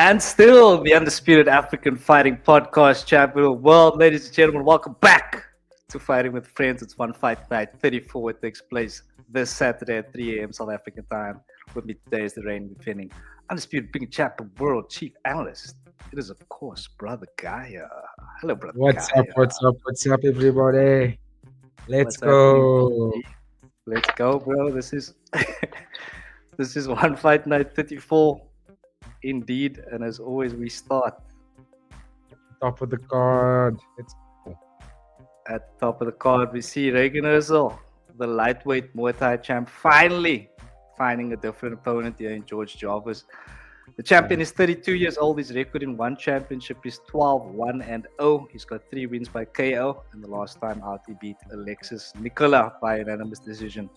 And still the undisputed African fighting podcast champion of the world. Ladies and gentlemen, welcome back to Fighting with Friends. It's One Fight Night 34. It takes place this Saturday at 3 a.m. South African time. With me today is the reigning defending undisputed big champion world chief analyst. It is, of course, Brother Gaia. Hello, Brother What's Gaia. What's up, everybody? Let's What's go. Let's go, bro. This is this is One Fight Night 34. Indeed, and as always, we start Top of the card. Let's go. at the top of the card. We see Eersel, the lightweight Muay Thai champ, finally finding a different opponent here in George Jarvis. The champion is 32 years old. His record in one championship is 12-1-0. He's got 3 wins by KO, and the last time out he beat Alexis Nicola by unanimous decision.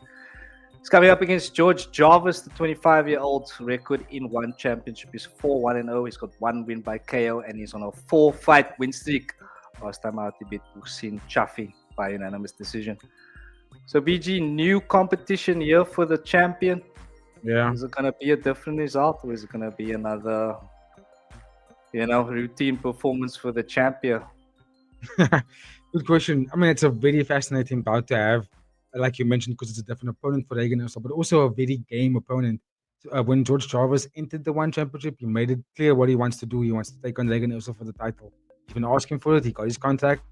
He's coming up against George Jarvis, the 25-year-old's record in one championship is 4-1-0. He's got 1 win by KO, and he's on a 4-fight win streak. Last time out, he beat Hussein Chafi by unanimous decision. So, BG, new competition here for the champion. Yeah. Is it going to be a different result, or is it going to be another, routine performance for the champion? Good question. I mean, it's a very fascinating bout to have, like you mentioned, because it's a different opponent for Regan Eersel, but also a very game opponent. When George Jarvis entered the one championship, he made it clear what he wants to do. He wants to take on Regan Eersel for the title. He's been asking for it. He got his contract,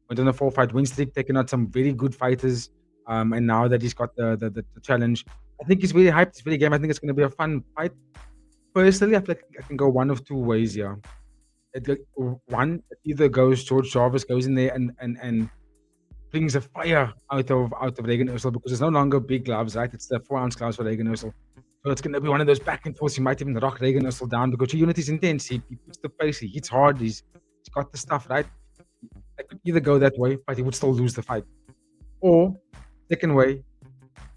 went on a 4-fight win streak, taking out some very good fighters. And now that he's got the challenge, I think he's really hyped. It's very game. I think it's going to be a fun fight. Personally, I feel like I can go one of two ways here. One, it either goes George Jarvis goes in there and brings a fire out of Regan Eersel, because there's no longer big gloves, right? It's the 4-ounce gloves for Regan Eersel. So it's going to be one of those back and forth. He might even rock Regan Eersel down because unit is intense. He puts the pace, he hits hard, he's got the stuff, right? I could either go that way, but he would still lose the fight. Or, second way,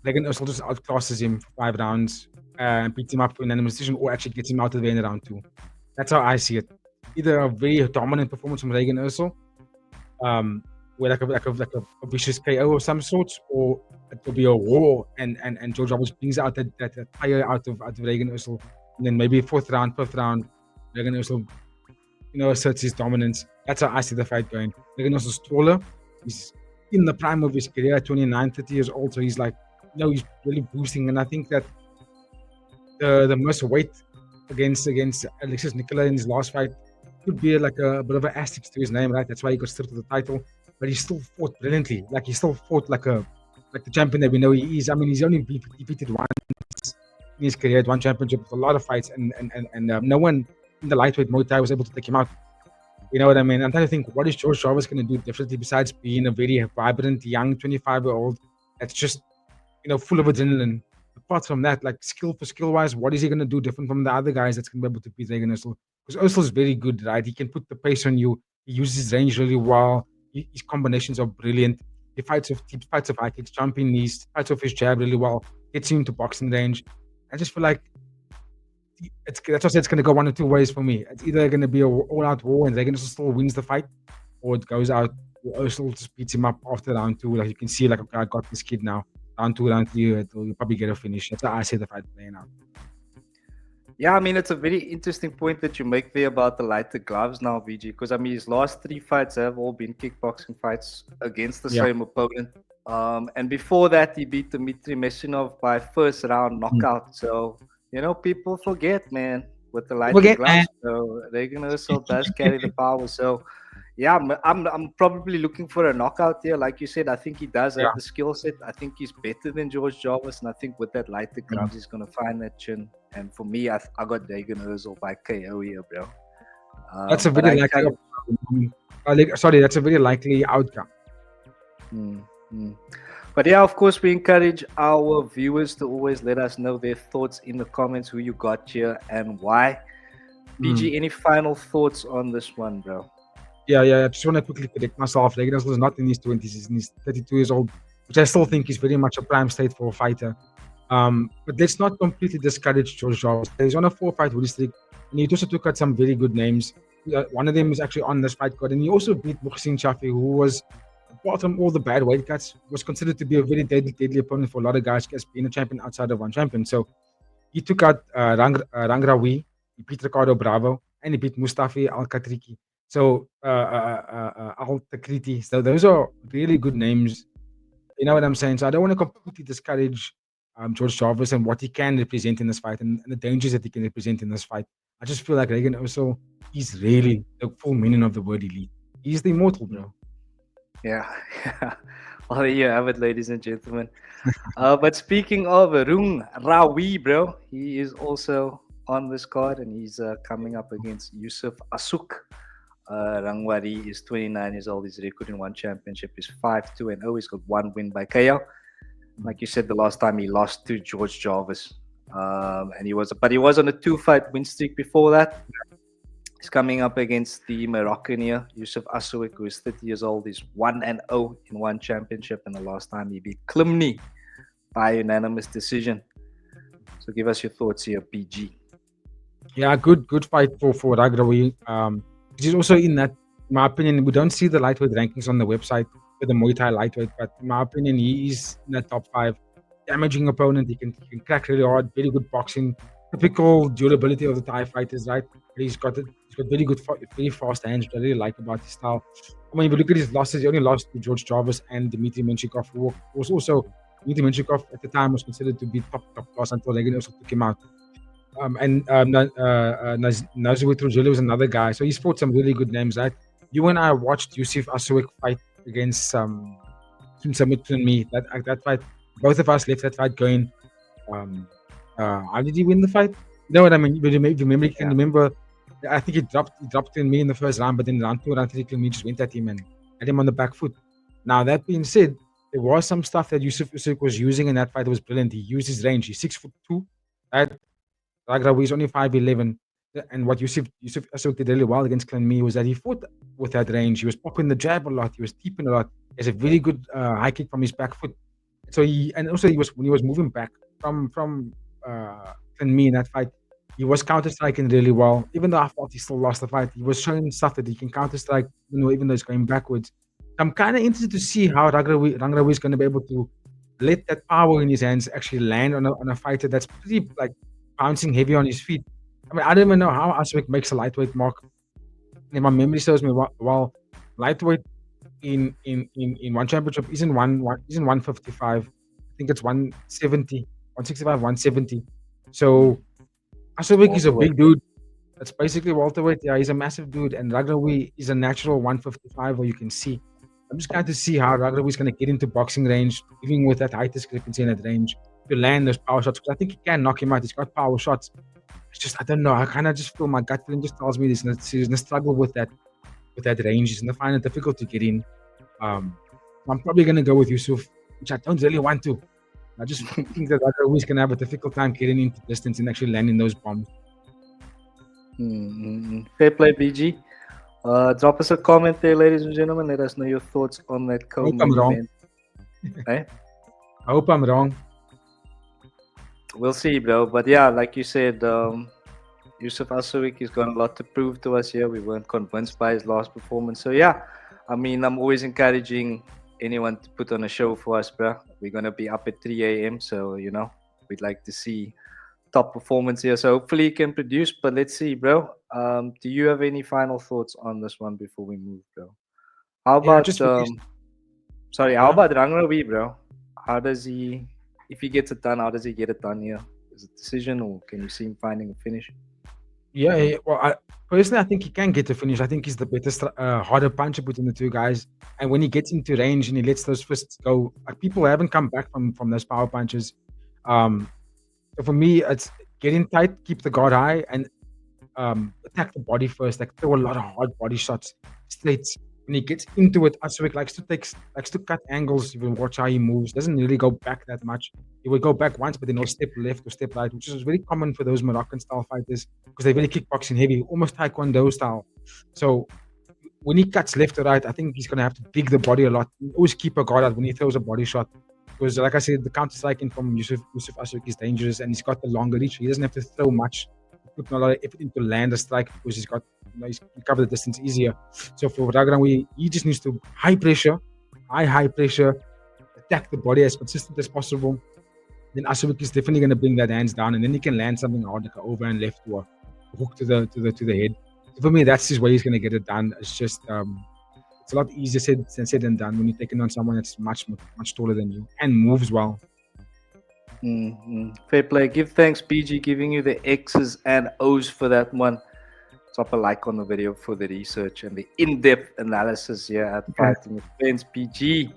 Regan Eersel just outclasses him for 5 rounds and beats him up in unanimous decision, or actually gets him out of the end of round 2. That's how I see it. Either a very dominant performance from Regan Eersel, where like a vicious KO of some sorts, or it will be a war and George Jarvis brings out that fire out of Regan Eersel, and then maybe 4th round, 5th round, Regan Eersel, asserts his dominance. That's how I see the fight going. Regan Eersel's taller. He's in the prime of his career, 29, 30 years old, so he's like, he's really boosting, and I think that the most weight against Alexis Nicola in his last fight could be like a bit of an asterisk to his name, right? That's why he got stripped of the title. But he still fought brilliantly. Like, he still fought like the champion that we know he is. I mean, he's only defeated once in his career, at one championship with a lot of fights, and no one in the lightweight Muay Thai was able to take him out. You know what I mean? I'm trying to think, what is George Jarvis going to do differently besides being a very vibrant, young 25-year-old that's just, full of adrenaline. Apart from that, like skill-wise, what is he going to do different from the other guys that's going to be able to beat Regan Eersel? Because Eersel is very good, right? He can put the pace on you. He uses his range really well. His combinations are brilliant. He fights off high kicks, jumping knees, fights off his jab really well, gets him to boxing range. I just feel like that's why I said it's going to go one of two ways for me. It's either going to be an all-out war and Regan Eersel still wins the fight, or it goes out, Eersel just beats him up after round 2. Like, you can see, like, okay, I got this kid now. Round 2, round 3, you'll probably get a finish. That's how I see the fight playing out. Yeah, I mean, it's a very interesting point that you make there about the lighter gloves now, VG, because, I mean, his last 3 fights have all been kickboxing fights against the same opponent. And before that, he beat Dmitry Meshinov by first round knockout. So, people forget, man, with the lighter gloves. So, Regan Eersel does carry the power. So, yeah, I'm probably looking for a knockout here. Like you said, I think he does have the skill set. I think he's better than George Jarvis, and I think with that lighter gloves, he's going to find that chin. And for me, I got Regan Eersel by KO here, bro. That's a very that's a very likely outcome. But yeah, of course, we encourage our viewers to always let us know their thoughts in the comments, who you got here and why. BG, any final thoughts on this one, bro? Yeah. I just want to quickly correct myself. Regan Eersel is not in his 20s. He's in his 32 years old, which I still think is very much a prime state for a fighter. But let's not completely discourage George Jarvis. He's on a 4-fight win streak, and he also took out some very good names. One of them is actually on this fight card, and he also beat Hussein Chafi, who was, apart from all the bad weight cuts, was considered to be a very deadly opponent for a lot of guys, as being a champion outside of one champion. So he took out Rungrawee, he beat Ricardo Bravo, and he beat Mustafi Al-Katriki. So Al-Takriti. So those are really good names. You know what I'm saying? So I don't want to completely discourage George Jarvis and what he can represent in this fight and the dangers that he can represent in this fight. I just feel like Regan also is really the full meaning of the word elite. He's the immortal, bro. Yeah. Well, there you have it, ladies and gentlemen. But speaking of Rungrawee, bro, he is also on this card and he's coming up against Youssef Assouik. Rungrawee is 29 years old. His record in one championship is 5-2-0. He's got one win by KO. Like you said, the last time he lost to George Jarvis, and he was on a 2-fight win streak before that. He's coming up against the Moroccan here, Youssef Assouik, who is 30 years old. He's 1-0 in one championship, and the last time he beat Klimny by unanimous decision. So give us your thoughts here, PG. Yeah, good fight for Rungrawee. He's also in that, in my opinion, we don't see the lightweight rankings on the website for the Muay Thai lightweight, but in my opinion, he is in the top 5. Damaging opponent, he can crack really hard, very good boxing, typical durability of the Thai fighters, right? He's got very good, very fast hands, which I really like about his style. I mean, if you look at his losses, he only lost to George Jarvis and Dmitry Menshikov, who was also, Dmitry Menshikov at the time was considered to be top class until Regian also took him out. Nazwi Trujillo was another guy. So he's fought some really good names, right? You and I watched Youssef Assouik fight against Sun Summit and me. That fight, both of us left that fight going, how did he win the fight? You know what I mean? You can remember, I think he dropped in me in the first round, but then round 2, round 3, me just went at him and had him on the back foot. Now, that being said, there was some stuff that Youssef Assouik was using in that fight that was brilliant. He used his range. He's 6'2", right? Rungrawee is only 5'11", and what Youssef Assouik did really well against Clan Me was that he fought with that range. He was popping the jab a lot. He was deeping a lot. He has a very good high kick from his back foot. So when he was moving back from Clan Me in that fight, he was counter striking really well. Even though I thought he still lost the fight, he was showing stuff that he can counter strike. Even though he's going backwards. I'm kind of interested to see how Rungrawee is going to be able to let that power in his hands actually land on a fighter that's pretty like bouncing heavy on his feet. I mean, I don't even know how Assouik makes a lightweight mark. And my memory serves me well. Lightweight in one championship isn't 155. I think it's 170, 165, 170. So Assouik is a big dude. That's basically welterweight. Yeah, he's a massive dude, and Rungrawee is a natural 155. Or you can see. I'm just going to see how Rungrawee is going to get into boxing range, even with that height discrepancy in that range, to land those power shots. Because I think he can knock him out. He's got power shots. It's just, I don't know. I kind of just feel my gut feeling just tells me he's going to struggle with that range. He's going to find it difficult to get in. I'm probably going to go with Youssef, which I don't really want to. I just think that Rungrawee is going to have a difficult time getting into distance and actually landing those bombs. Fair play, BG. Drop us a comment there, ladies and gentlemen. Let us know your thoughts on that co-main event. Hey? I hope I'm wrong. We'll see, bro. But yeah, like you said, Youssef Assouik has got a lot to prove to us here. We weren't convinced by his last performance. So yeah, I mean, I'm always encouraging anyone to put on a show for us, bro. We're going to be up at 3 a.m. So, we'd like to see top performance here. So hopefully he can produce. But let's see, bro. Do you have any final thoughts on this one before we move, bro? How about how about Rungrawee, bro? How does he, if he gets it done, how does he get it done here? Is it a decision, or can you see him finding a finish? Yeah. Well, personally, I think he can get the finish. I think he's the better, harder puncher between the two guys. And when he gets into range and he lets those fists go, people haven't come back from those power punches. So for me, it's get in tight, keep the guard high, and attack the body first. Like throw a lot of hard body shots, straights. When he gets into it, Assouik likes to cut angles. You will watch how he moves. Doesn't really go back that much. He will go back once, but then he'll step left or step right, which is very common for those Moroccan style fighters because they're very kickboxing heavy, almost taekwondo style. So when he cuts left or right, I think he's gonna have to dig the body a lot. Always keep a guard out when he throws a body shot. Because like I said, the counter striking from Youssef Assouik is dangerous, and he's got the longer reach. He doesn't have to throw much. Put a lot of effort into land a strike because he's got, he cover the distance easier. So for Rungrawee, he just needs to high pressure, attack the body as consistent as possible. Then Assouik is definitely going to bring that hands down, and then he can land something hard like an over and left or a hook to the head. For me, that's just where he's gonna get it done. It's just it's a lot easier said than done when you're taking on someone that's much taller than you and moves well. Fair play. Give thanks, PG, giving you the X's and O's for that one. Drop a like on the video for the research and the in-depth analysis here at Fighting with Friends, PG.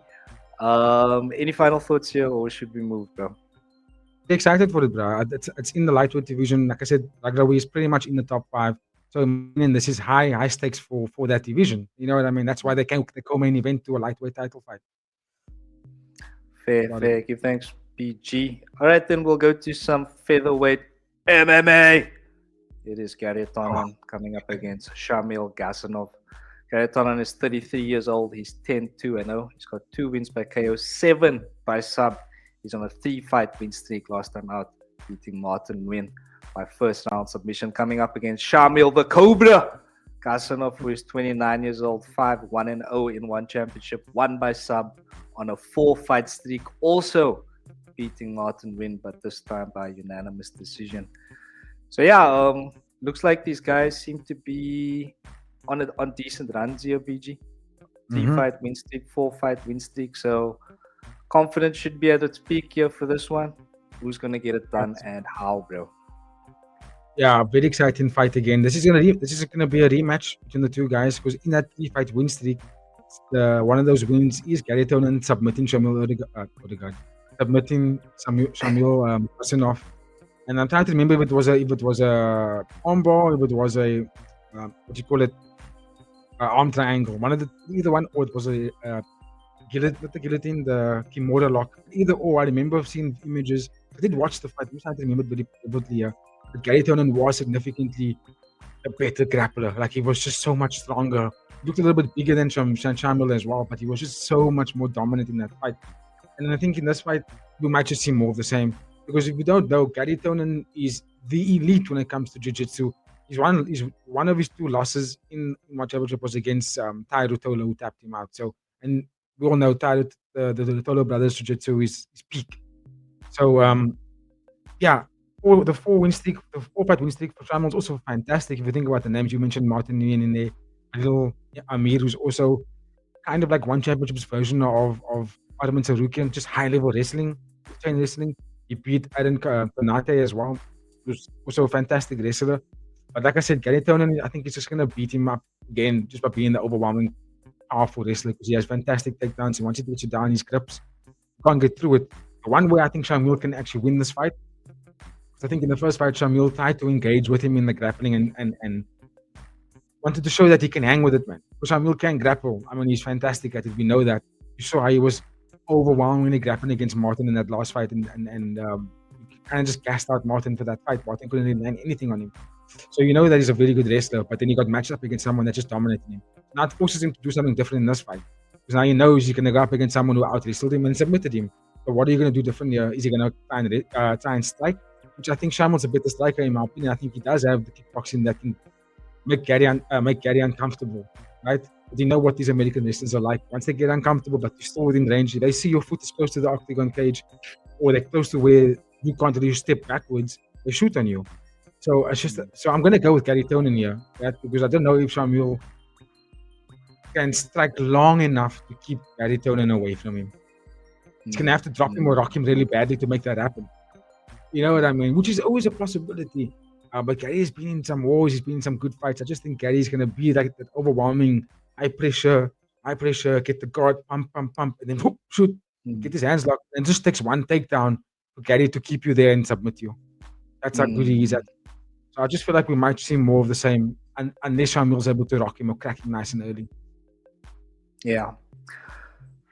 Any final thoughts here, or should we move, bro? Excited for it, bro. It's in the lightweight division. Like I said, Rungrawee is pretty much in the top 5. So this is high stakes for that division. You know what I mean? That's why they co-main event to a lightweight title fight. Fair. Give thanks, PG. All right, then we'll go to some featherweight MMA. It is Garry Tonon coming up against Shamil Gasanov. Garry Tonon is 33 years old. He's 10-2-0. He's got 2 wins by KO, 7 by sub. He's on a 3-fight win streak last time out, beating Martin Nguyen by first round submission. Coming up against Shamil the Cobra Gasanov, who is 29 years old, 5-1-0 in one championship, 1 by sub on a 4-fight streak. Also beating Martin Nguyen, but this time by unanimous decision. So yeah, looks like these guys seem to be on decent runs here, BG. 3-fight win streak, 4-fight win streak. So confidence should be at its peak here for this one. Who's gonna get it done and how, bro? Yeah, very exciting fight again. This is gonna be a rematch between the two guys because in that 3-fight win streak, one of those wins is Garry Tonon submitting Shamil Gasanov. And I'm trying to remember if it was a armbar, if it was a what do you call it, arm triangle. Either one, or it was a guillotine, the Kimura lock. Either or. I remember seeing images. I did watch the fight. I'm trying to remember very vividly. But Garry Tonon was significantly a better grappler. Like he was just so much stronger. He looked a little bit bigger than Shamil as well, but he was just so much more dominant in that fight. And I think in this fight, we might just see more of the same. Because if you don't know, Garry Tonon is the elite when it comes to jiu-jitsu. He's one of his 2 losses in one championship was against Tai Ruotolo, who tapped him out. So, and we all know the Ruotolo brothers jiu-jitsu is peak. So yeah, the 4-fight win streak for Shamil is also fantastic. If you think about the names you mentioned, Martin Nguyen in there, little Amir, who's also kind of like one championship's version of Arman Tsarukyan, just high-level wrestling, chain wrestling. He beat Aaron Konate as well, who's also a fantastic wrestler. But like I said, Garry Tonon, I think he's just going to beat him up again just by being the overwhelming, powerful wrestler because he has fantastic takedowns. He wants to get you down his grips. You can't get through it. The one way I think Shamil can actually win this fight, because I think in the first fight, Shamil tried to engage with him in the grappling and wanted to show that he can hang with it, man. Because Shamil can grapple. I mean, he's fantastic at it. We know that. You saw how he was overwhelmingly grappling against Martin in that last fight and kind of just gassed out Martin for that fight. Martin couldn't really land anything on him. So you know that he's a very good wrestler, but then he got matched up against someone that just dominated him. Now it forces him to do something different in this fight. Because now he knows he's going to go up against someone who out-wrestled him and submitted him. So what are you going to do different here? Is he going to try and strike? Which I think Shamil's a better striker in my opinion. I think he does have the kickboxing that can make Garry uncomfortable, right? But you know what these American wrestlers are like. Once they get uncomfortable, but you're still within range, they see your foot is close to the octagon cage, or they're close to where you can't really step backwards, they shoot on you. So it's just I'm gonna go with Garry Tonon here, because I don't know if Shamil can strike long enough to keep Garry Tonon away from him. He's gonna have to drop him or rock him really badly to make that happen. You know what I mean? Which is always a possibility. But Garry has been in some wars, he's been in some good fights. I just think Gary's gonna be like that overwhelming, high pressure, get the guard, pump, and then whoop, shoot, get his hands locked, and just takes one takedown for Garry to keep you there and submit you. That's how good he is at. So I just feel like we might see more of the same, unless Shamil's able to rock him or crack him nice and early. Yeah.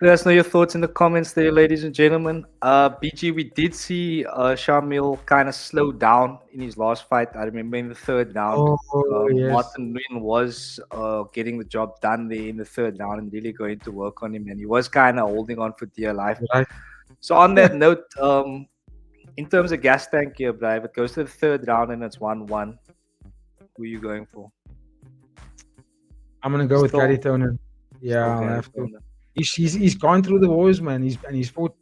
Let us know your thoughts in the comments there, ladies and gentlemen. BG, we did see Shamil kind of slow down in his last fight. I remember in the third round, Yes. Martin Nguyen was getting the job done there in the third round and really going to work on him, and he was kind of holding on for dear life. Right. So on that note, in terms of gas tank here, Bri, if it goes to the third round and it's 1-1, who are you going for? I'm gonna go with Garry Tonon. Yeah, I'll have to. He's gone through the wars, man. He's fought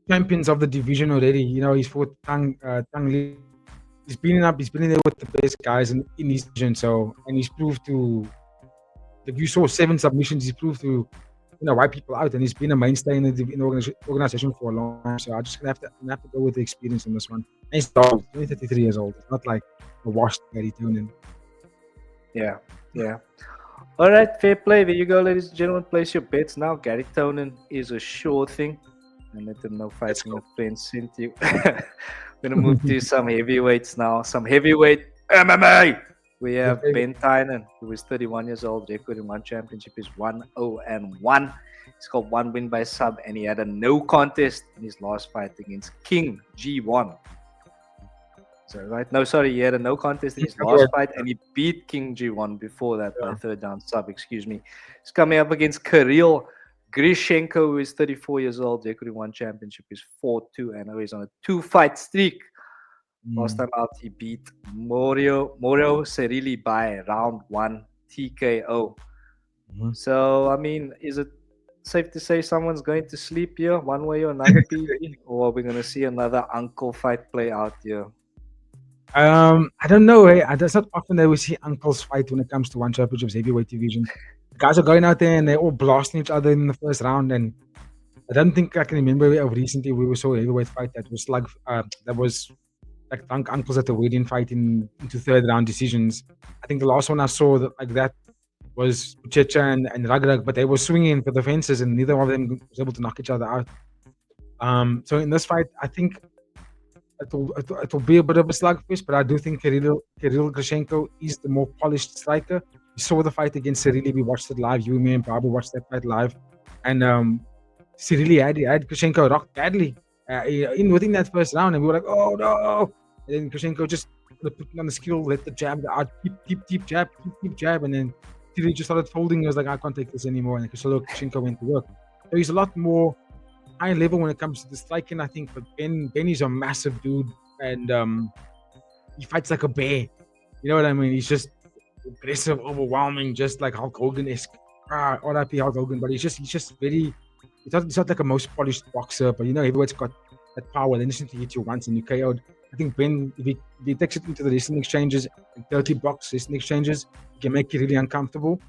champions of the division already. You know, he's fought Tang Li He's been in there with the best guys in his division. So, and he's proved to, like you saw 7 submissions. He's proved to, wipe people out, and he's been a mainstay in the organization for a long time. So I'm just gonna have to go with the experience on this one. And he's old, only 33 years old. It's not like a washed Garry Tonon. Yeah, yeah. All right, fair play. There you go, ladies and gentlemen. Place your bets now. Garry Tonon is a sure thing. And let them know fighting with friends sent you. We're gonna move to some heavyweights now. Some heavyweight MMA. We have Ben Tynan, who is 31 years old, record in one championship is 1-0-1. He's got one win by sub, and he had a no contest in his last fight against King G1. So right, no, sorry, he had a no contest in his last fight, and he beat King G1 before that by third down sub. Excuse me. He's coming up against Grishenko, who is 34 years old, record in one championship is 4-2-0. He's on a 2-fight streak. Last time out, he beat Moro Cerili by round 1 TKO. So, I mean, is it safe to say someone's going to sleep here one way or another, PG? Or are we going to see another uncle fight play out here? I don't know. It's not often that we see uncles fight when it comes to one championship's heavyweight division. The guys are going out there and they're all blasting each other in the first round. And I don't think I can remember recently we saw a heavyweight fight that was like drunk uncles at the wedding fighting into third round decisions. I think the last one I saw that was Checha and Ragrak, but they were swinging for the fences and neither one of them was able to knock each other out. So in this fight, I think it will be a bit of a slugfest, but I do think Kirill Grishenko is the more polished striker. We saw the fight against Cerili. We watched it live. You, me, and Babu watched that fight live. And Cerili had Grishenko rocked badly within that first round, and we were like, oh no! And then Grishenko just put on the skill, let the jab out, keep jab, and then Cerili just started folding. He was like, I can't take this anymore, and Grishenko went to work. So he's a lot more high level when it comes to the striking, I think. But Ben is a massive dude, and he fights like a bear. You know what I mean? He's just aggressive, overwhelming, just like Hulk Hogan-esque. RIP Hulk Hogan, but he's just very. He's not like a most polished boxer, but heavyweight's got that power. They just need to hit you once and you KO'd. I think Ben, if he takes it into the wrestling exchanges and 30 box wrestling exchanges, he can make it really uncomfortable,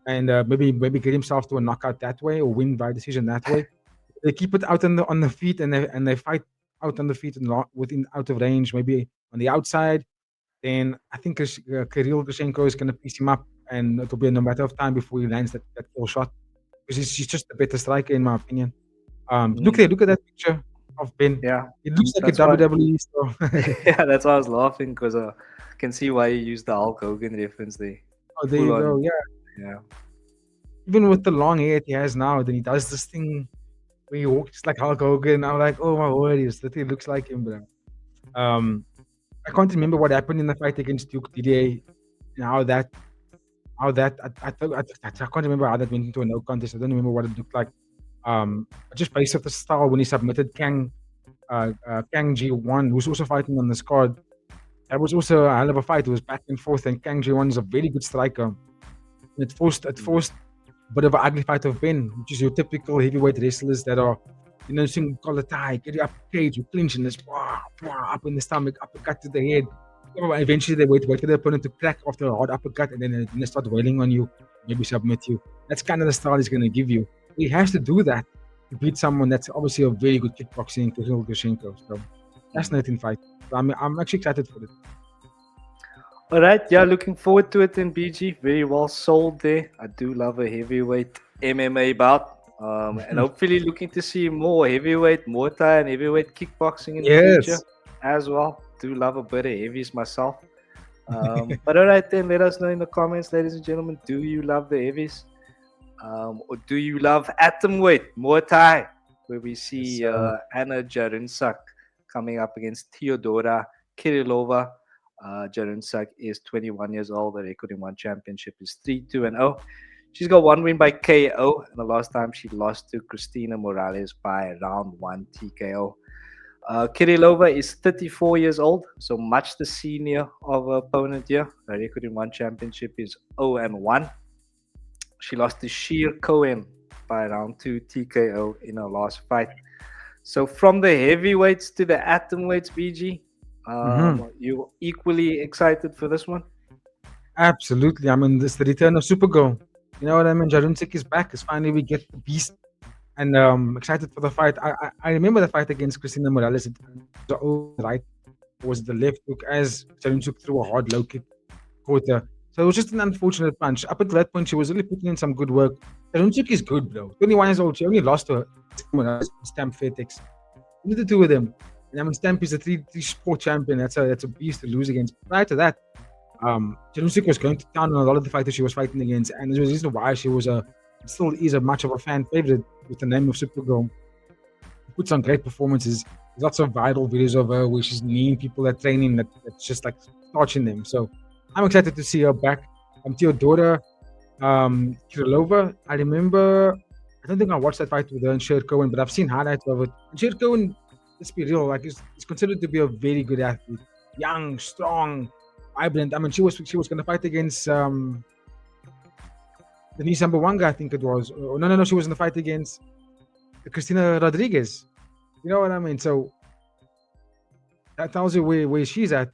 and maybe get himself to a knockout that way or win by decision that way. They keep it out on the feet and they fight out on the feet and out of range, maybe on the outside. Then I think Kirill Grishenko is going to piece him up, and it'll be a matter of time before he lands that kill shot. Because he's just a better striker, in my opinion. Look at that picture of Ben. Yeah, it looks like a WWE. So. Yeah, that's why I was laughing, because I can see why you used the Hulk Hogan reference there. Oh, there you go. Yeah. Even with the long hair he has now, then he does this thing where he walks like Hulk Hogan. I'm like, oh my word, he looks like him, bro. I can't remember what happened in the fight against Duke Didier and how that I can't remember how that went into a no contest. I don't remember what it looked like. Just based off the style when he submitted Kang G1, who's also fighting on this card. That was also a hell of a fight. It was back and forth, and Kang G1 is a very good striker. It forced a bit of an ugly fight of Ben, which is your typical heavyweight wrestlers that are, saying collar tie, get you up cage, you clinch, and this up in the stomach, uppercut to the head. Eventually, they wait for the opponent to crack after a hard uppercut, and then they start wailing on you, maybe submit you. That's kind of the style he's going to give you. He has to do that to beat someone that's obviously a very good kickboxing, Kirill Grishenko. So, fascinating fight. So I'm actually excited for it. All right, yeah, looking forward to it in BG. Very well sold there. I do love a heavyweight MMA bout. And hopefully looking to see more heavyweight Muay Thai and heavyweight kickboxing in the future as well. Do love a bit of heavies myself. But all right then, let us know in the comments, ladies and gentlemen, do you love the heavies? Or do you love atomweight Muay Thai, where we see Anna Jaroonsak coming up against Theodora Kirilova. Jaroonsak is 21 years old. The record in one championship is 3-2-0. She's got one win by KO, and the last time she lost to Christina Morales by round 1 TKO. Kirilova is 34 years old, so much the senior of her opponent here. Her record in one championship is 0-1. She lost to Sheer Cohen by round 2 TKO in her last fight. So from the heavyweights to the atomweights, BG, Mm-hmm. You equally excited for this one? Absolutely. I mean, this the return of Supergirl. You know what I mean? Jaroonsak is back. It's finally we get the beast, and excited for the fight. I remember the fight against Christina Morales. It was the right was the left hook as Jaroonsak threw a hard low kick quarter. So it was just an unfortunate punch. Up until that point, she was really putting in some good work. Jaroonsak is good, bro. 21 years old. She only lost to Morales, Stamp Fairtex. Only the two of them. And I mean, Stamp is a three sport champion. That's a beast to lose against. Prior to that, Jaroonsak was going to town on a lot of the fighters she was fighting against, and there's a reason why she was still is a much of a fan favorite with the name of Supergirl. She puts on great performances. There's lots of viral videos of her where she's kneeing people at training that's just like touching them. So I'm excited to see her back. Theodora Kirilova. I remember. I don't think I watched that fight with her and Sher Cohen, but I've seen highlights of it. And Sher Cohen, let's be real, like he's considered to be a very good athlete, young, strong, vibrant. I mean, she was going to fight against the Denise Mbawanga, I think it was. No, she was in the fight against Christina Rodriguez. You know what I mean? So that tells you where she's at.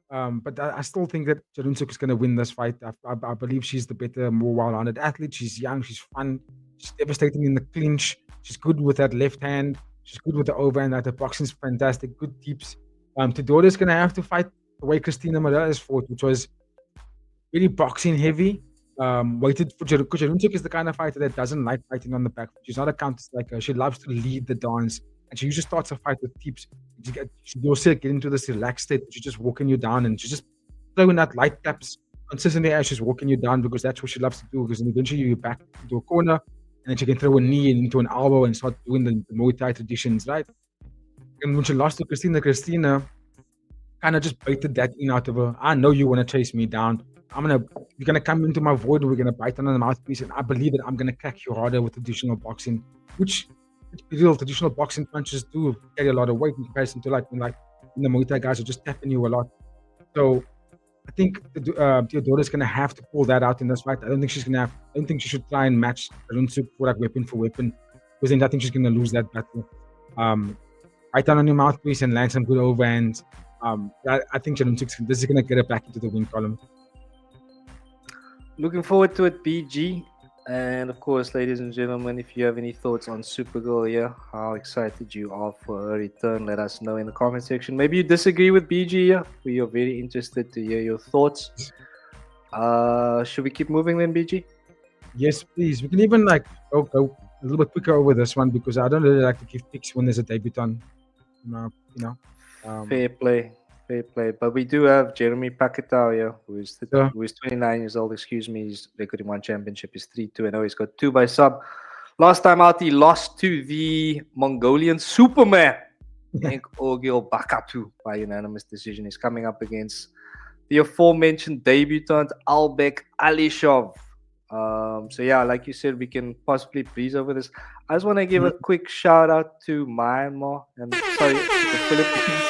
But I still think that Jaroonsak is going to win this fight. I believe she's the better, more well-rounded athlete. She's young, she's fun, she's devastating in the clinch. She's good with that left hand. She's good with the overhand. Her boxing's fantastic. Good tips. Teodora's going to have to fight the way Christina Morales fought, which was really boxing heavy. Waited for Jaroonsak is the kind of fighter that doesn't like fighting on the back. She's not a counter striker. She loves to lead the dance, and she usually starts a fight with tips. You'll see her get into this relaxed state. She's just walking you down, and she's just throwing out light taps consistently as she's walking you down because that's what she loves to do. Because then eventually you're back into a corner, and then she can throw a knee into an elbow and start doing the Muay Thai traditions, right? And when she lost to Christina kind of just baited that in out of her. I know you want to chase me down. You're gonna come into my void. We're gonna bite on the mouthpiece, and I believe that I'm gonna crack you harder with traditional boxing, which real traditional boxing punches do carry a lot of weight in comparison to like the Muay Thai guys are just tapping you a lot. So I think Teodora's gonna have to pull that out in this fight. I don't think she's gonna have. I don't think she should try and match Jaroonsak for like weapon for weapon, because then I think she's gonna lose that battle. Bite down on your mouthpiece and land some good overhands. I think Jaroonsak this is gonna get her back into the win column. Looking forward to it, BG. And of course, ladies and gentlemen, if you have any thoughts on Supergirl here, how excited you are for her return, let us know in the comment section. Maybe you disagree with BG here. We are very interested to hear your thoughts. Should we keep moving then, BG? Yes, please. We can even go a little bit quicker over this one because I don't really like to give picks when there's a debutant. Fair play. But we do have Jeremy Pacatiw here, who is 29 years old. Excuse me, his record in one championship is 3-2-0. He's got 2 by sub. Last time out, he lost to the Mongolian Superman, Ogil Pacatiw, by unanimous decision. He's coming up against the aforementioned debutant Albek Alyshov. So yeah, like you said, we can possibly breeze over this. I just want to give a quick shout out to Myanmar and the Philippines.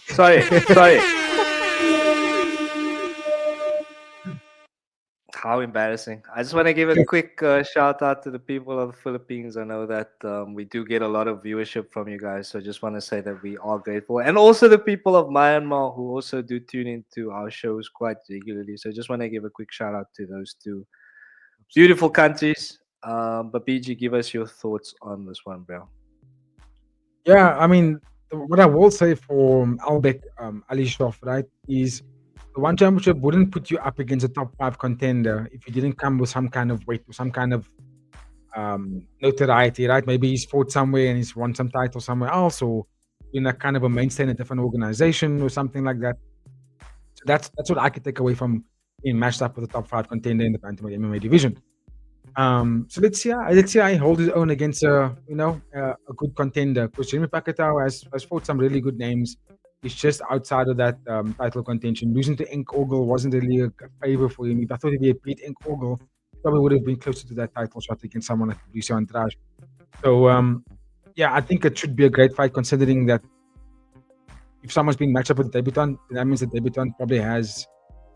sorry. How embarrassing. I just want to give a quick shout out to the people of the Philippines. I know that we do get a lot of viewership from you guys. So I just want to say that we are grateful. And also the people of Myanmar who also do tune into our shows quite regularly. So I just want to give a quick shout out to those two beautiful countries. But BG, give us your thoughts on this one, bro. Yeah, I mean, what I will say for Albek Alyshov, right, is the one championship wouldn't put you up against a top 5 contender if you didn't come with some kind of weight or some kind of notoriety, right? Maybe he's fought somewhere and he's won some title somewhere else, or in a kind of a mainstay in a different organization or something like that. So that's what I could take away from being matched up with a top 5 contender in the bantamweight MMA division. So let's see how he holds his own against a good contender. Because Jeremy Pacatiw has fought some really good names. He's just outside of that title contention. Losing to Ink Ogle wasn't really a favor for him. If I thought if he had beat Ink Ogle, he probably would have been closer to that title shot against someone like Lucio Andrade. So yeah, I think it should be a great fight considering that if someone's being matched up with a debutant, that means the debutant probably has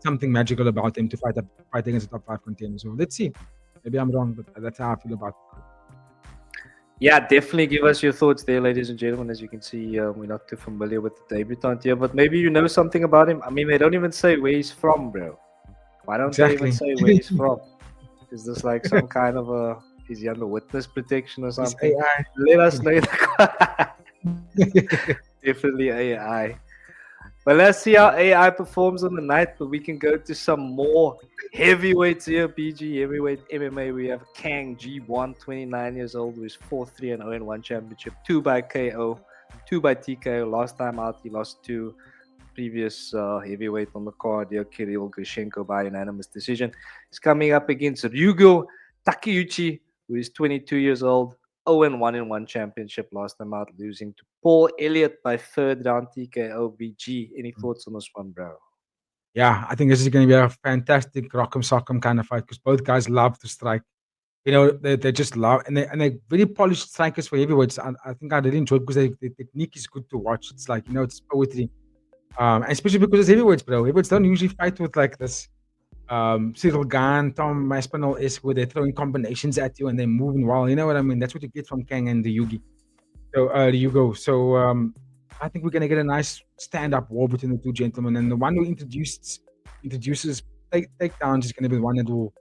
something magical about him to fight against a top 5 contender. So let's see. Maybe I'm wrong, but that's how I feel about it. Yeah, definitely give us your thoughts there, ladies and gentlemen. As you can see, we're not too familiar with the debutant here, but maybe you know something about him. I mean, they don't even say where he's from, bro. Why don't they even Exactly. say where he's from? Is this like some kind of a is he under witness protection or It's something? AI. Let us know. Definitely AI. But let's see how AI performs on the night. But we can go to some more heavyweights here. PG heavyweight MMA. We have Kang G1, 29 years old, who is 4-3 and 0 in one championship, 2 by KO, 2 by TKO. Last time out, he lost to previous heavyweight on the card here, Grishenko, by unanimous decision. He's coming up against Ryugo Takeuchi, who is 22 years old, 0-1 in one championship. Last time out, losing to Paul Elliott by third round TKO. BG. Any thoughts on this one, bro? Yeah, I think this is going to be a fantastic rock'em sock'em kind of fight because both guys love to strike. You know, they just love and they're very polished strikers for heavyweights. I think I really enjoy it because the technique is good to watch. It's like, you know, it's poetry. And especially because it's heavyweights, bro. Heavyweights don't usually fight with like this Cyril Gahn, Tom Maspinall is where they're throwing combinations at you and they're moving well. You know what I mean? That's what you get from Kang and the Yugi. So Ryugo. So I think we're gonna get a nice stand-up war between the two gentlemen. And the one who introduces takedowns is gonna be the one that will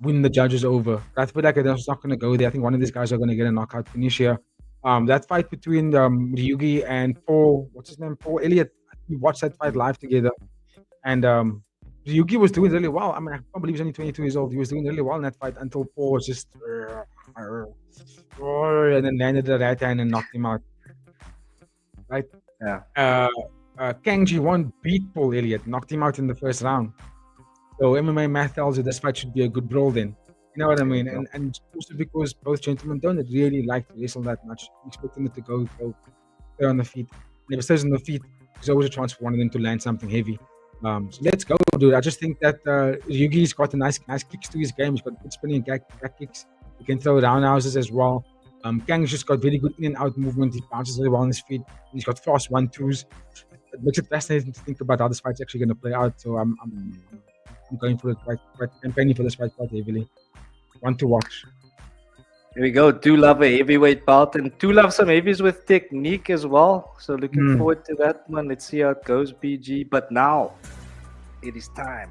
win the judges over. But I feel like it's not gonna go there. I think one of these guys are gonna get a knockout finish here. That fight between Ryugi and Paul, what's his name? Paul Elliott. We watched that fight live together. And Ryugi was doing really well. I mean, I can't believe he's only 22 years old. He was doing really well in that fight until Paul was just and then landed the right hand and knocked him out. Right? Yeah. Kang G1 beat Paul Elliott, knocked him out in the first round. So MMA math tells you this fight should be a good brawl then. You know what I mean? And also because both gentlemen don't really like to wrestle that much. You expect them to go stay on the feet. And if it stays on the feet, there's always a chance for one of them to land something heavy. So let's go, dude. I just think that Ryugi's got a nice kicks to his game. He's got good spinning back kicks. He can throw roundhouses as well. Kang's just got very good in and out movement. He bounces very well on his feet. He's got fast 1-2s. It makes it fascinating to think about how this fight's actually going to play out. So I'm going for it quite campaigning for this fight quite heavily. One to watch. Here we go. Do love a heavyweight bout and do love some heavies with technique as well. So looking forward to that one. Let's see how it goes, BG. But now it is time.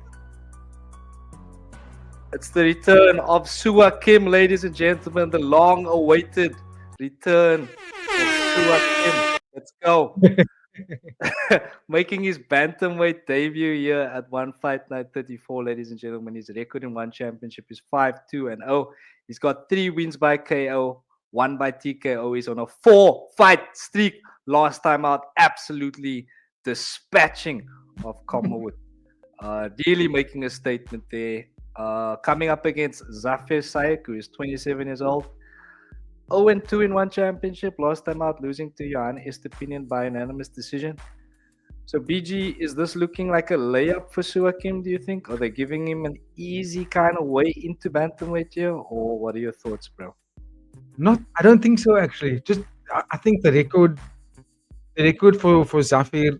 It's the return of Suakim, ladies and gentlemen. The long-awaited return of Suakim. Let's go. Making his bantamweight debut here at One Fight Night 34, ladies and gentlemen. His record in one championship is 5-2 and 0. He's got 3 wins by KO, 1 by TKO. He's on a 4-fight streak. Last time out, absolutely dispatching of Commonwealth. Really making a statement there. Coming up against Sayik, who is 27 years old. 0-2 in one championship. Last time out, losing to Johan Estepinian by unanimous decision. So, BG, is this looking like a layup for Suakim, do you think? Are they giving him an easy kind of way into bantamweight here? Or what are your thoughts, bro? I don't think so, actually. Just, I think the record for Zafir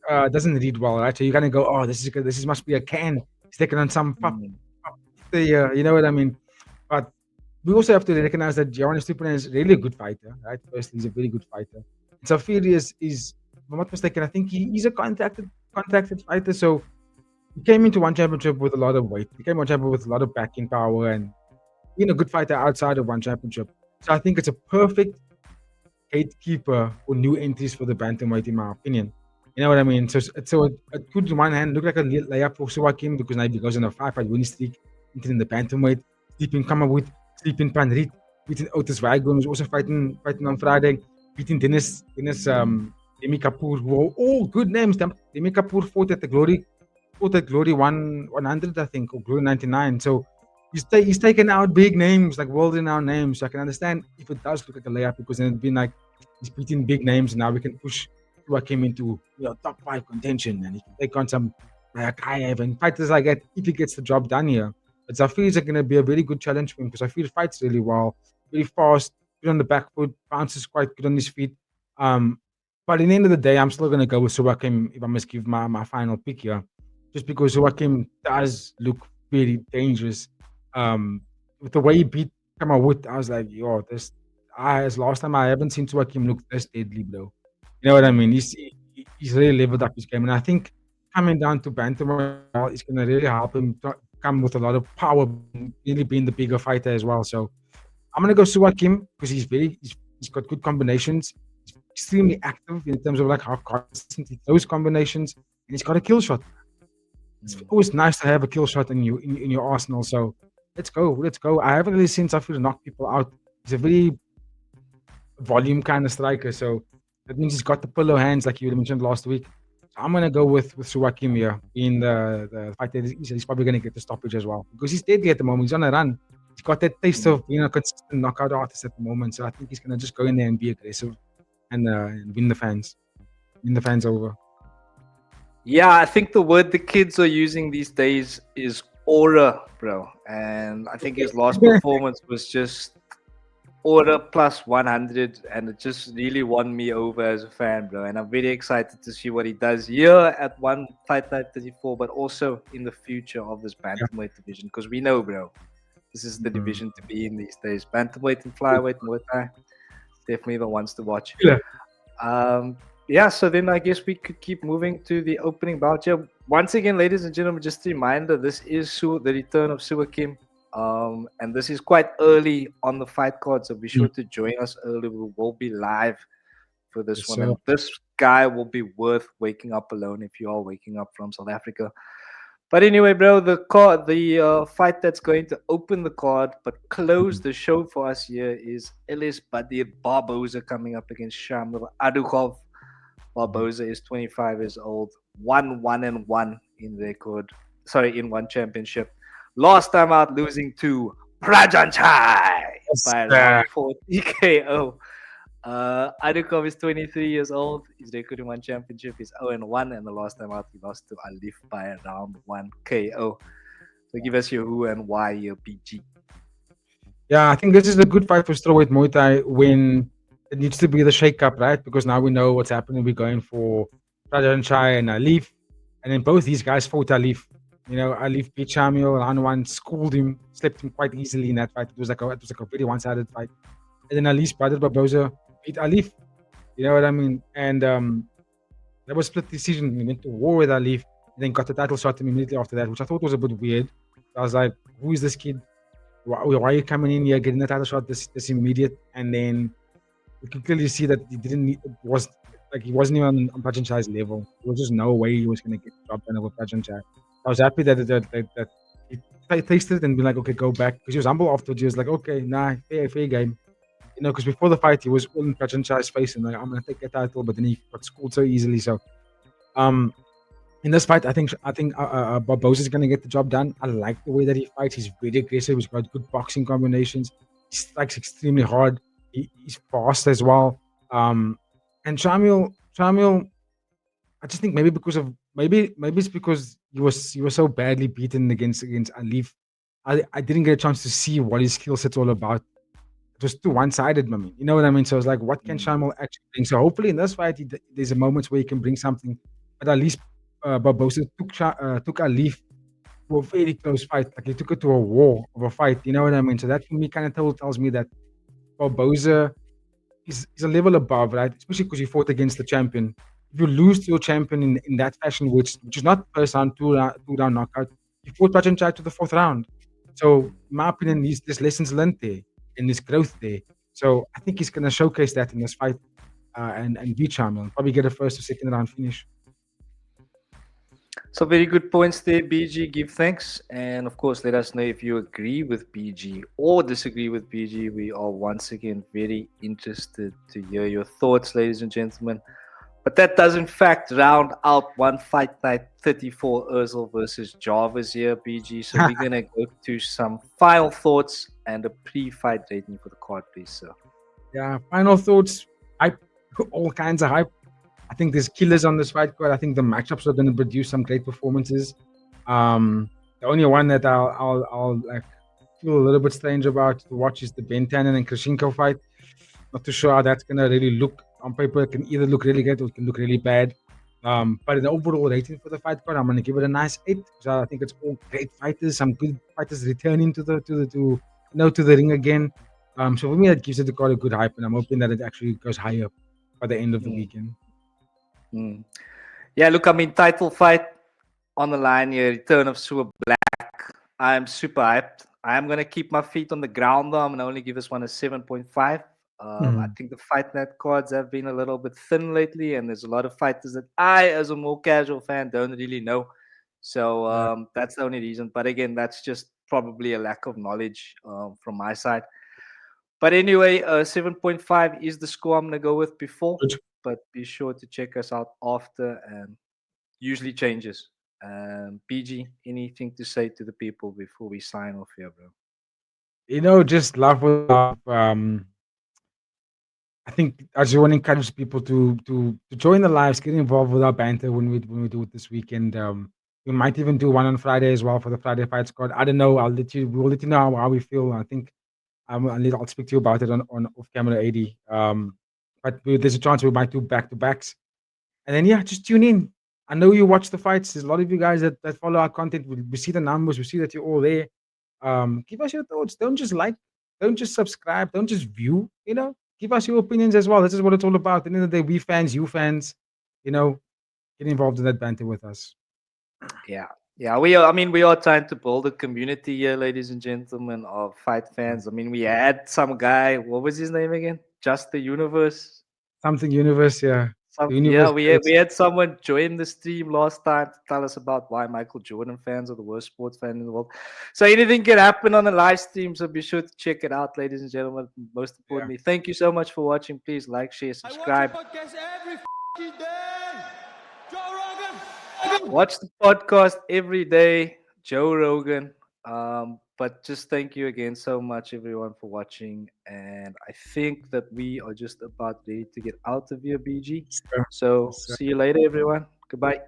doesn't read well, right? So you're gonna go, oh, this must be a can. He's taking on some pup. You know what I mean? But we also have to recognize that Jarvis Stupin is really a good fighter, right? Firstly, he's a very good fighter. Zafir is, if I'm not mistaken, I think he's a contracted fighter. So he came into one championship with a lot of weight. He came to one championship with a lot of backing power and being a good fighter outside of one championship. So I think it's a perfect gatekeeper for new entries for the bantamweight, in my opinion. You know what I mean? So it could, on one hand, look like a layup for Suakim because now he goes on a 5-fight winning streak, entering the bantamweight, sleeping Kamawit, sleeping Panrit, beating Otis Wagon, who's also fighting on Friday, beating Dennis Demi Kapoor, who are all good names. Demi Kapoor fought at Glory 100, I think, or Glory 99. So he's taken out big names, like world-renowned names. So I can understand if it does look like a layup because then it'd be like he's beating big names, and now we can push Suakim into top 5 contention, and he can take on some Kayev and fighters like that if he gets the job done here. But Zafir is going to be a very good challenge for him because Zafir fights really well, very fast, good on the back foot, bounces quite good on his feet. But in the end of the day, I'm still going to go with Suakim if I must give my final pick here, just because Suakim does look very dangerous. With the way he beat Kamawut, I was like, this as last time I haven't seen Suakim look this deadly, bro. You know what I mean? He's really leveled up his game, and I think coming down to bantamweight as well is gonna really help him come with a lot of power, really being the bigger fighter as well. So I'm gonna go Suakim because he's got good combinations. He's extremely active in terms of like how consistent he throws combinations, and he's got a kill shot. It's always nice to have a kill shot in your arsenal. So let's go. I haven't really seen Safir knock people out. He's a very volume kind of striker, so that means he's got the pillow hands like you mentioned last week. So I'm gonna go with Suakim here in the fight. He's probably gonna get the stoppage as well because he's deadly at the moment. He's on a run. He's got that taste of being a consistent knockout artist at the moment. So I think he's gonna just go in there and be aggressive and win the fans over. Yeah, I think the word the kids are using these days is aura, bro. And I think his last performance was just aura plus 100, and it just really won me over as a fan, bro. And I'm very excited to see what he does here at One Fight Night 34, but also in the future of this bantamweight division, because we know, bro, this is the division to be in these days. Bantamweight and flyweight Muay Thai, definitely the ones to watch. Yeah, so then I guess we could keep moving to the opening bout here. Once again, ladies and gentlemen, just a reminder, this is the return of Suakim. And this is quite early on the fight card, so be sure to join us early. We will be live for this one. And this guy will be worth waking up alone if you are waking up from South Africa. But anyway, bro, the fight that's going to open the card but close the show for us here is Elis Badir Barbosa coming up against Shamil Adukhov. Barbosa is 25 years old, 1-1-1 in record. Sorry, in one championship. Last time out, losing to Prajanchai by round 4 TKO. Adukhov is 23 years old. His record in one championship is 0-1, and the last time out, he lost to Alif by round 1 KO. So give us your who and why, your PG. Yeah, I think this is a good fight for strawweight Muay Thai when it needs to be the shake-up, right? Because now we know what's happening. We're going for Prajanchai and Alif. And then both these guys fought Alif. You know, Alif beat Shamil, round 1, schooled him, slept him quite easily in that fight. It was like a very one-sided fight. And then Alif's brother Barbosa beat Alif. You know what I mean? And that was split decision. He went to war with Alif and then got the title shot immediately after that, which I thought was a bit weird. I was like, who is this kid? Why are you coming in here getting the title shot this immediate? And then you can clearly see that he wasn't even on Prajanchai's level. There was just no way he was going to get the job done over Prajanchai. I was happy that he tasted it and be like, okay, go back. Because he was humble afterwards. He was like, okay, nah, fair game. You know, because before the fight, he was all in Prajanchai's face and like, I'm going to take the title, but then he got schooled so easily. So, in this fight, I think Barbosa is going to get the job done. I like the way that he fights. He's very aggressive. He's got good boxing combinations. He strikes extremely hard. He's fast as well. And Shamil, I just think maybe it's because he was so badly beaten against Alif. I didn't get a chance to see what his skill set's all about. It was too one-sided, I mean. You know what I mean? So I was like, what can Shamil actually bring? So hopefully in this fight, there's a moment where he can bring something. But at least Barbosa took Alif to a very close fight. Like he took it to a war of a fight. You know what I mean? So that for me kind of tells me that Barbosa is a level above, right? Especially because he fought against the champion. If you lose to your champion in that fashion, which is not first round, two round knockout, you fought Prajanchai to the 4th round. So, in my opinion, there's lessons learned there and there's growth there. So, I think he's going to showcase that in this fight and beat Shamil and probably get a first or second round finish. So very good points there, BG. Give thanks. And of course, let us know if you agree with BG or disagree with BG. We are once again very interested to hear your thoughts, ladies and gentlemen. But that does in fact round out One Fight Night 34 Eersel versus Jarvis here, BG. So we're going to go to some final thoughts and a pre-fight rating for the card, please, sir. Yeah, final thoughts. Hype, all kinds of hype. I think there's killers on this fight card. I think the matchups are going to produce some great performances. The only one that I'll like feel a little bit strange about to watch is the Tynan and Grishenko fight. Not too sure how that's going to really look on paper. It can either look really good or it can look really bad. But in the overall rating for the fight card, I'm going to give it a nice 8. So I think it's all great fighters. Some good fighters returning to the ring again. So for me, that gives it the card a good hype, and I'm hoping that it actually goes higher by the end of the Mm, weekend. mm. Yeah, look, I mean, title fight on the line here, return of Sua Black. I'm super hyped. I'm going to keep my feet on the ground though. I'm going to only give this one a 7.5. I Mhm. think the fight net cards have been a little bit thin lately, and there's a lot of fighters that I, as a more casual fan, don't really know. So Yeah. that's the only reason. But again, that's just probably a lack of knowledge from my side. But anyway, 7.5 is the score I'm going to go with before. Good. But be sure to check us out after, and usually changes. PG, anything to say to the people before we sign off here, bro? Just love with love. I think I just want to encourage people to join the lives, get involved with our banter when we do it this weekend. We might even do one on Friday as well for the Friday Fight Squad. I don't know. We'll let you know how we feel. I think I'll speak to you about it on off camera 80. There's a chance we might do back to backs. And then yeah, just tune in. I know you watch the fights. There's a lot of you guys that follow our content. We see the numbers. We see that you're all there. Give us your thoughts. Don't just like. Don't just subscribe. Don't just view. Give us your opinions as well. This is what it's all about. At the end of the day, we fans, you fans. You know, get involved in that banter with us. Yeah. Yeah, we are. I mean, we are trying to build a community here, ladies and gentlemen, of fight fans. I mean, we had some guy. What was his name again? Just the Universe. Something universe, yeah. The Yeah, universe we creates. had someone join the stream last time to tell us about why Michael Jordan fans are the worst sports fan in the world. So anything can happen on the live stream. So be sure to check it out, ladies and gentlemen. Most Yeah. importantly, thank you so much for watching. Please like, share, I watch your subscribe. podcast every day. Joe Rogan. Watch the podcast every day, Joe Rogan. But just thank you again so much, everyone, for watching. And I think that we are just about ready to get out of here, BG. Sure. So Yes, see you later, everyone. Goodbye.